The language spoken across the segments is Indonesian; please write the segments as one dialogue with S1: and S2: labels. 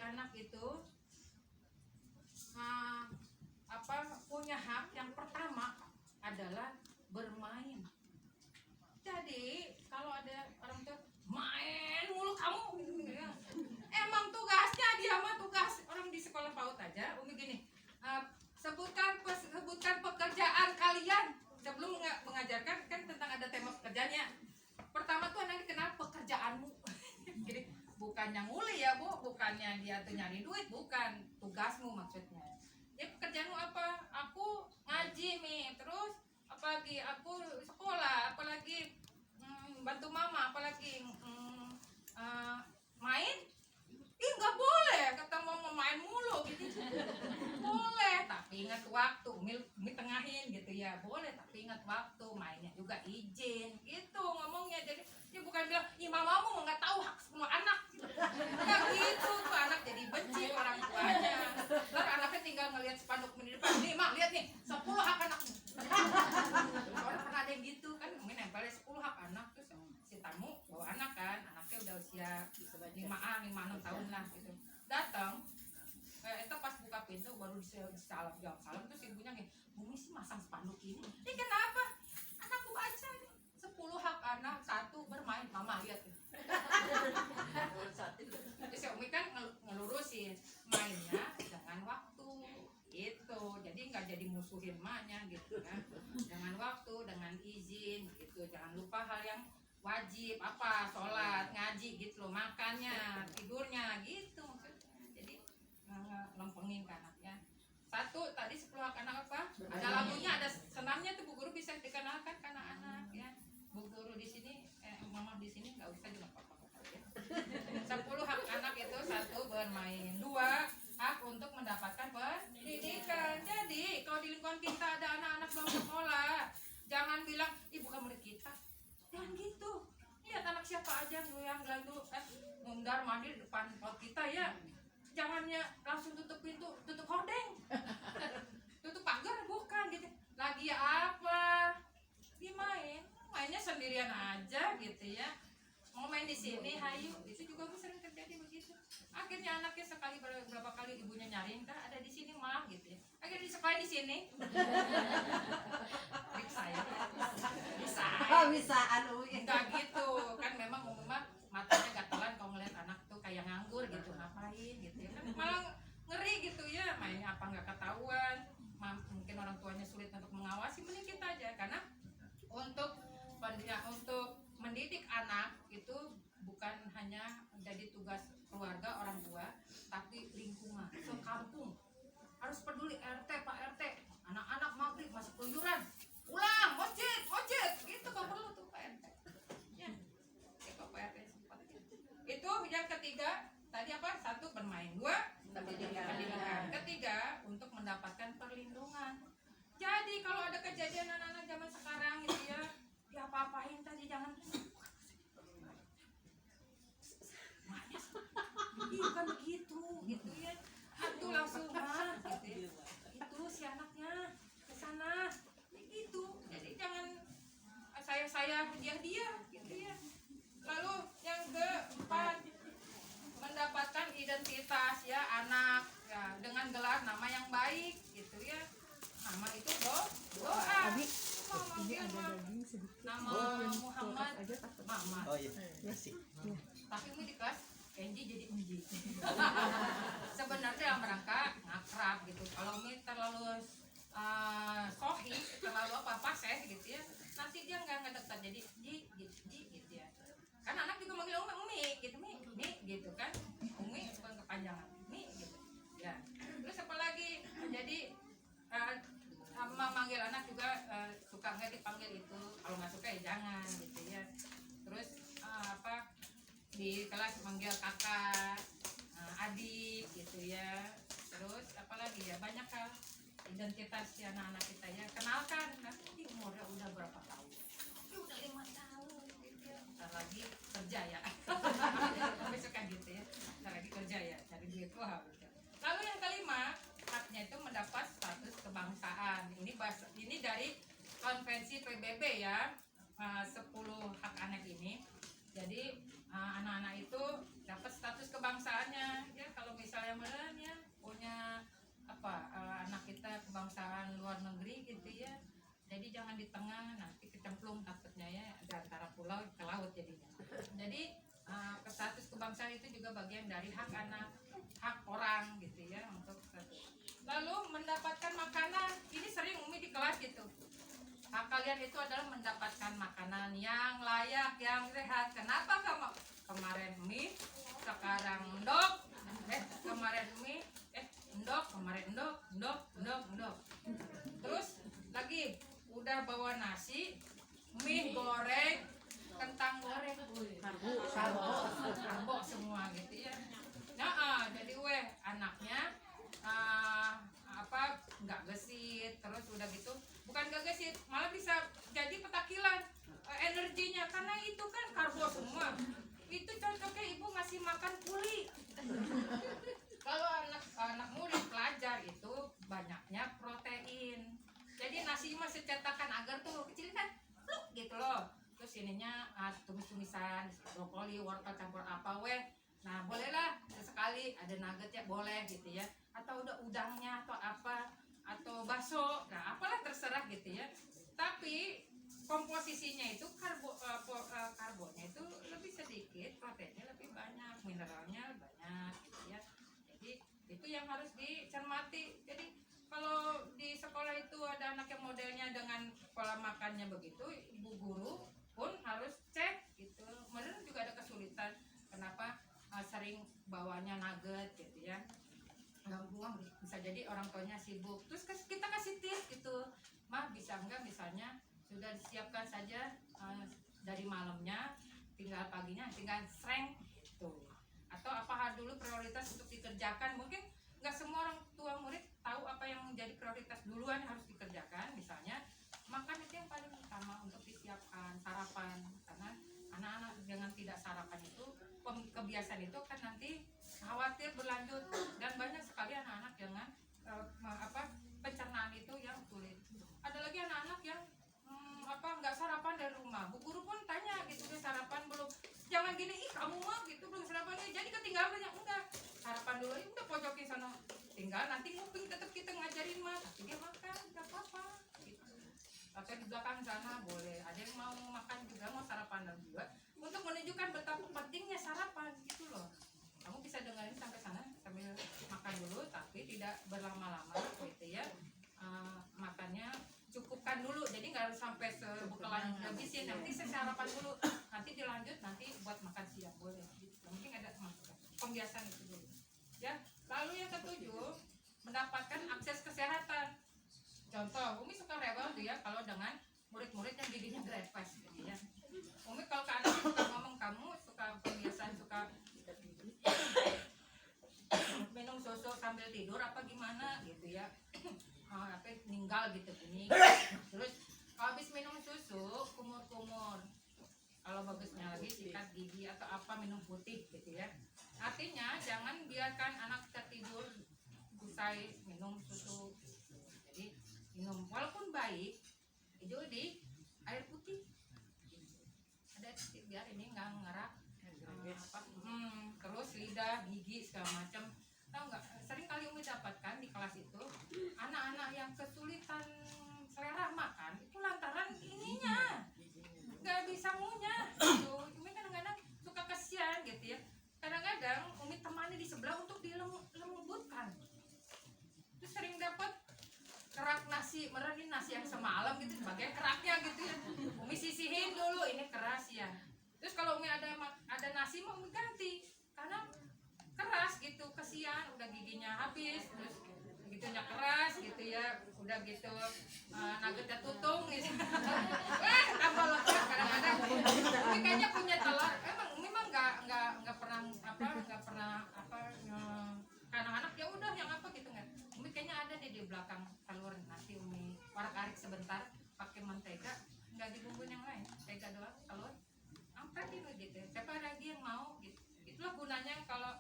S1: anak itu punya hak yang pertama adalah bermain. Jadi kalau ada orang tua main mulu kamu, emang tugasnya dia mah tugas orang di sekolah PAUD aja. Umi gini, sebutkan pekerjaan kalian sebelum mengajarkan kan tentang ada tema pekerjaannya. Pertama tuh anak dikenal pekerjaanmu. Jadi bukannya nguli ya Bu, bukannya dia tuh nyari duit, bukan, tugasmu maksudnya. Ya pekerjaanmu apa? Aku ngaji nih, terus apalagi aku sekolah, apalagi bantu mama, apalagi main. Ih nggak boleh, kata mau main mulu gitu. Boleh, tapi ingat waktu. Umi tengahin gitu ya. Boleh, tapi ingat waktu. Mainnya juga izin gitu ngomongnya. Jadi dia bukan bilang, ih mamamu nggak tahu hak semua anak. Ya gitu tuh anak jadi benci orang tuanya. Ntar anaknya tinggal ngelihat spanduk di depan. Nih mak lihat nih, 10 hak anakmu. Orang pernah ada yang gitu kan, Umi nempelnya 10 hak anak. Terus si tamu bawa anak kan, anaknya udah usia 5-6 tahun lah gitu. Datang, itu pas buka pintu baru disalam jawab salam, terus ibunya gini, Bumi sih masang spanduk ini. Ini kenapa? Anakku baca nih, 10 hak anak, 1 bermain. Mama lihat nih. Terus si Umi kan ngelurusin mainnya dengan waktu gitu, jadi nggak jadi musuhin emaknya gitu kan, dengan waktu, dengan izin gitu, jangan lupa hal yang wajib apa, sholat, ngaji gitu loh, makannya, tidurnya gitu maksudnya. Jadi lempengin ke anaknya. 1 tadi 10 hak anak apa? Ada lagunya, ada senamnya tuh Bu Guru bisa dikenalkan ke anak-anak ya. Bu Guru di sini, Mama di sini nggak usah juga apa-apa ya. 10 hak anak itu: 1 bermain, 2 hak untuk mendapatkan pendidikan. Jadi kalau di lingkungan kita ada anak-anak belum sekolah, jangan bilang ih bukan murid kita. Jangan gitu. Lihat anak siapa aja yang lalu mundar mandir di depan pot kita ya. Jangannya langsung tutup pintu, tutup hordeng, tutup pagar, bukan gitu. Lagi apa? Mainnya sendirian aja gitu ya. Mau main di sini, hayu, itu juga sering terjadi begitu. Akhirnya anaknya sekali berapa kali ibunya nyariin, kan ada di sini mah gitu ya. Akhirnya di sekolah di sini. Bisa anu enggak gitu kan, memang matanya gatelan kalau ngeliat anak tuh kayak nganggur gitu, ngapain gitu ya kan, malah ngeri gitu ya, mainnya apa nggak ketahuan. Mungkin orang tuanya sulit untuk mengawasi, mending kita aja, karena untuk mendidik anak itu bukan hanya jadi tugas keluarga orang tua, tapi lingkungan sekampung harus peduli. RT, Pak RT, anak-anak maghrib masih keluyuran, pulang masjid gitu, kok perlu tuh Pak RT ya. Pak RT sempat itu. Yang ketiga tadi apa? 1 bermain, 2 pendidikan, 3 untuk mendapatkan perlindungan. Jadi kalau ada kejadian anak-anak zaman sekarang gitu ya, diapa-apain tadi jangan bukan begitu gitu ya. Itu langsung gitu ya. Itu si anaknya ke sana gitu. Jadi jangan saya dia gitu ya. Lalu yang keempat, mendapatkan identitas ya anak ya, dengan gelar nama yang baik gitu ya. Nama itu doa. Nama Muhammad Mama. Oh iya. Tapi ini di kelas Kenji jadi Unji. Sebenarnya dalam rangka ngakrab gitu. Kalau ini terlalu sohi, terlalu fasih gitu ya, nanti dia nggak dekat, jadi ji gitu ya. Kan anak juga manggil Umi gitu, Mi gitu kan. Umi bukan kepanjangan Mi gitu ya. Terus apalagi, jadi manggil anak juga suka nggak dipanggil itu, kalau nggak suka ya jangan gitu ya. Terus di kelas manggil kakak, adik gitu ya. Terus apalagi ya, banyak hal identitas si anak-anak kita ya. Kenalkan, nanti umurnya udah berapa tahun? Udah 5 tahun gitu ya. Ntar lagi kerja ya. Besok kan gitu ya. Ntar lagi kerja ya, cari duit. Wah, lalu yang kelima, haknya itu mendapat status kebangsaan. Ini dari konvensi PBB ya, 10 hak anak ini. Jadi anak-anak itu dapat status kebangsaannya ya. Kalau misalnya kebangsaan luar negeri gitu ya. Jadi jangan di tengah, nanti kecemplung takutnya ya, antara pulau ke laut jadinya. Jadi status kebangsaan itu juga bagian dari hak anak, hak orang gitu ya untuk satu. Lalu mendapatkan makanan, ini sering Umi di kelas gitu. Hak kalian itu adalah mendapatkan makanan yang layak, yang sehat. Kenapa kamu kemarin mie, sekarang endok, kemarin mie, endok, kemarin endok. Terus lagi udah bawa nasi, mie goreng, kentang goreng, karbo semua gitu ya. Nah, jadi anaknya nggak gesit, terus udah gitu bukan nggak gesit, malah bisa jadi petakilan energinya, karena itu kan karbo semua. Itu cocoknya ibu ngasih makan kuli. Kalau anak murid pelajar itu banyaknya protein. Jadi nasi mah secetakan agar tuh kecil kan, gitu loh. Terus ininya tumis-tumisan, brokoli, wortel campur apa Nah bolehlah sekali ada nugget ya boleh gitu ya. Atau udah udangnya atau apa, atau bakso, nah apalah terserah gitu ya. Tapi komposisinya itu karbonnya itu lebih sedikit, proteinnya lebih banyak, mineralnya banyak gitu ya. Jadi itu yang harus dicermati. Jadi kalau di sekolah itu ada anak yang modelnya dengan pola makannya begitu, ibu guru pun harus cek gitu. Menurut juga ada kesulitan kenapa sering bawanya nugget gitu ya. Bisa jadi orang tuanya sibuk, terus kita kasih tips gitu, mah bisa enggak misalnya sudah disiapkan saja dari malamnya, tinggal paginya tinggal sreng gitu. Atau apa dulu prioritas untuk dikerjakan, mungkin nggak semua orang tua murid tahu apa yang menjadi prioritas duluan harus dikerjakan. Misalnya makan itu yang paling utama untuk disiapkan, sarapan, karena anak-anak dengan tidak sarapan itu kebiasaan itu kan nanti khawatir berlanjut, dan banyak sekali anak-anak dengan pencernaan itu yang sulit. Ada lagi anak-anak yang nggak sarapan dari rumah, bu guru pun tanya gitu, dia sarapan belum, jangan gini, kamu mah gitu belum sarapan, jadi ketinggalan banyak. Enggak, sarapan dulu, udah pojokin sana, tinggal nanti nguping, tetap kita ngajarin mah, tapi dia makan nggak apa-apa gitu. Atau di belakang sana boleh, ada yang mau makan juga, mau sarapan juga, untuk menunjukkan betapa pentingnya sarapan gitu loh. Kamu bisa dengerin sampai sana sambil makan dulu, tapi tidak berlama-lama gitu ya. Makannya cukupkan dulu, jadi nggak harus sampai sebekalan habisin. Nanti sarapan dulu, nanti dilanjut nanti buat makan siang boleh. Mungkin ada pembiasaan itu dulu. Ya, lalu yang ketujuh, mendapatkan akses kesehatan. Contoh, Umi suka rewel tuh ya kalau dengan murid-murid yang giginya grepes gitu ya. Umi kalau ke anak suka ngomong, kamu suka pembiasaan suka minum susu sambil tidur apa gimana gitu ya. Apa ninggal gitu gini. Terus kalau habis minum susu kumur-kumur. Kalau bagusnya lagi sikat gigi atau apa, minum putih gitu ya. Artinya jangan biarkan anak tertidur usai minum susu. Jadi minum walaupun baik itu di air putih. Ada biar ini nggak ngerak terus lidah, gigi segala macam. Tahu nggak? Sering kali Umi dapatkan di kelas itu anak-anak yang kesulitan selera makan itu lantaran ininya nggak bisa ngunyah. Gitu. Umi kadang-kadang suka kasihan gitu ya. Kadang-kadang Umi temani di sebelah untuk dilembutkan. Terus sering dapat kerak nasi, merenin nasi yang semalam gitu, bagian keraknya gitu ya. Umi sisihin dulu, ini keras ya. Terus kalau Umi ada nasi mau Umi ganti, karena keras gitu, kesian, udah giginya habis, terus gitunya keras gitu ya, udah gitu nuggetnya tutung gitu. Tambah lengkap kadang-kadang. Umi kayaknya punya telur, Umi mah nggak pernah anak-anak ya udah yang apa gitu nggak. Umi kayaknya ada di belakang telur, nanti Umi warak-arik sebentar pakai mentega, nggak dibumbuin yang lain, mentega doang, telur, apa gitu. Siapa lagi yang mau gitu. Itulah gunanya kalau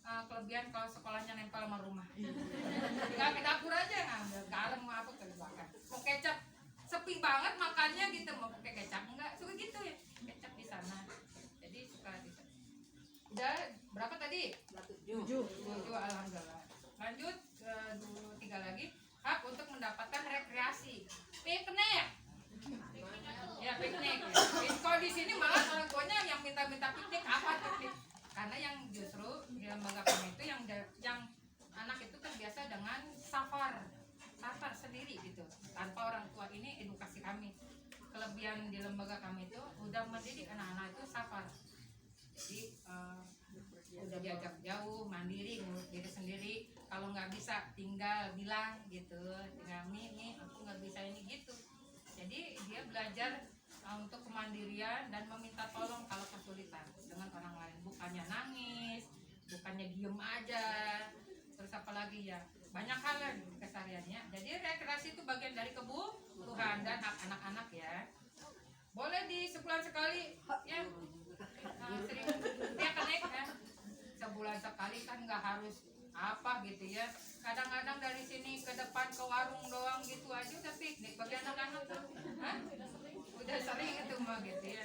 S1: kelebihan kalau sekolahnya nempel sama rumah. Nggak ke dapur aja ngambil garam mau apa ke belakang. Mau kecap sepi banget makannya gitu, mau pakai kecap enggak, suka gitu ya kecap di sana. Jadi suka di sana. Udah berapa tadi? 7. Alhamdulillah. Lanjut 3 lagi, hak untuk mendapat piknik. Ya piknik. Kalau di sini malah orang tuanya yang minta-minta piknik apa piknik? Karena yang justru di lembaga kami itu yang anak itu terbiasa dengan safar sendiri gitu, tanpa orang tua. Ini edukasi kami. Kelebihan di lembaga kami itu udah mendidik anak-anak itu safar. Jadi udah diajak jauh, mandiri, ngurus diri sendiri. Kalau nggak bisa tinggal bilang gitu, tinggal nih aku nggak bisa ini gitu. Jadi dia belajar untuk kemandirian dan meminta tolong kalau kesulitan dengan orang lain, bukannya nangis, bukannya diem aja. Terus apalagi ya, banyak hal lah kesehariannya. Jadi rekreasi itu bagian dari kebutuhan dan hak anak-anak ya. Boleh di sebulan sekali ya, sering dia naik ya. Sebulan sekali kan nggak harus apa gitu ya. Kadang-kadang dari sini ke depan ke warung doang gitu aja udah piknik bagi anak-anak tuh. Hah? Udah sering itu mah gitu ya.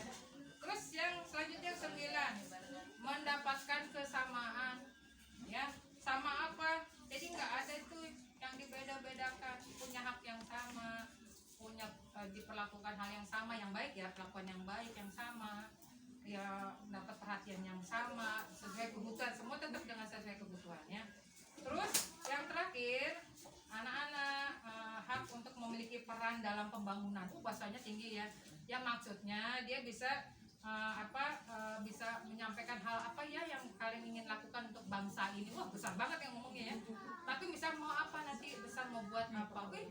S1: Terus yang selanjutnya 9, mendapatkan kesamaan ya. Sama apa? Jadi nggak ada itu yang dibeda-bedakan, punya hak yang sama, punya diperlakukan hal yang sama, yang baik ya, perlakuan yang baik yang sama, ya dapat perhatian yang sama sesuai kebutuhan, semua tetap dengan sesuai kebutuhannya. Terus yang terakhir, anak-anak hak untuk memiliki peran dalam pembangunan. Bahasanya tinggi ya. Yang maksudnya dia bisa bisa menyampaikan hal apa ya yang kalian ingin lakukan untuk bangsa ini. Wah besar banget yang ngomongnya ya. Tapi misal mau apa nanti, besar mau buat apa. Wih,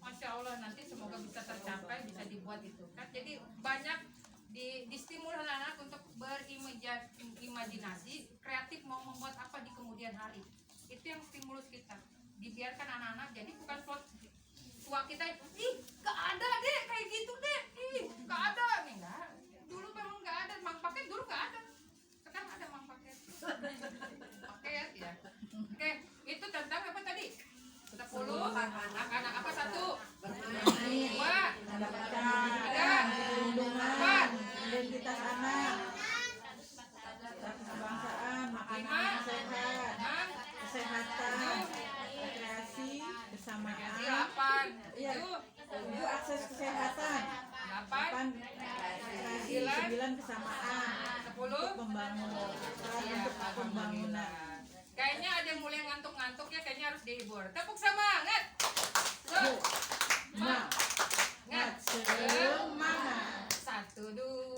S1: Masya Allah, nanti semoga bisa tercapai, bisa dibuat itu kan. Jadi banyak distimulus anak-anak untuk berimajinasi kreatif, mau membuat apa di kemudian hari. Itu yang stimulus kita. Dibiarkan anak-anak, jadi bukan plot tua kita, ih gak ada deh kayak gitu deh, ih gak ada nih, enggak. Dulu memang gak ada, Mang Paket dulu gak ada, sekarang ada Mang Paket. Paket ya. Oke, itu tentang apa tadi? 10 anak-anak apa? 1 2 3 4
S2: identitas anak, kebangsaan, makanan sehat, kesehatan, rekreasi, kesamaan,
S1: 8
S2: iya, 7 akses kesehatan, 8 rekreasi, 9 kesamaan,
S1: 10
S2: membangun, untuk pembangunan.
S1: Kayaknya ada yang mulai ngantuk-ngantuk ya, kayaknya harus dihibur. Tepuk semangat. Semangat.
S2: Semangat.
S1: 1 2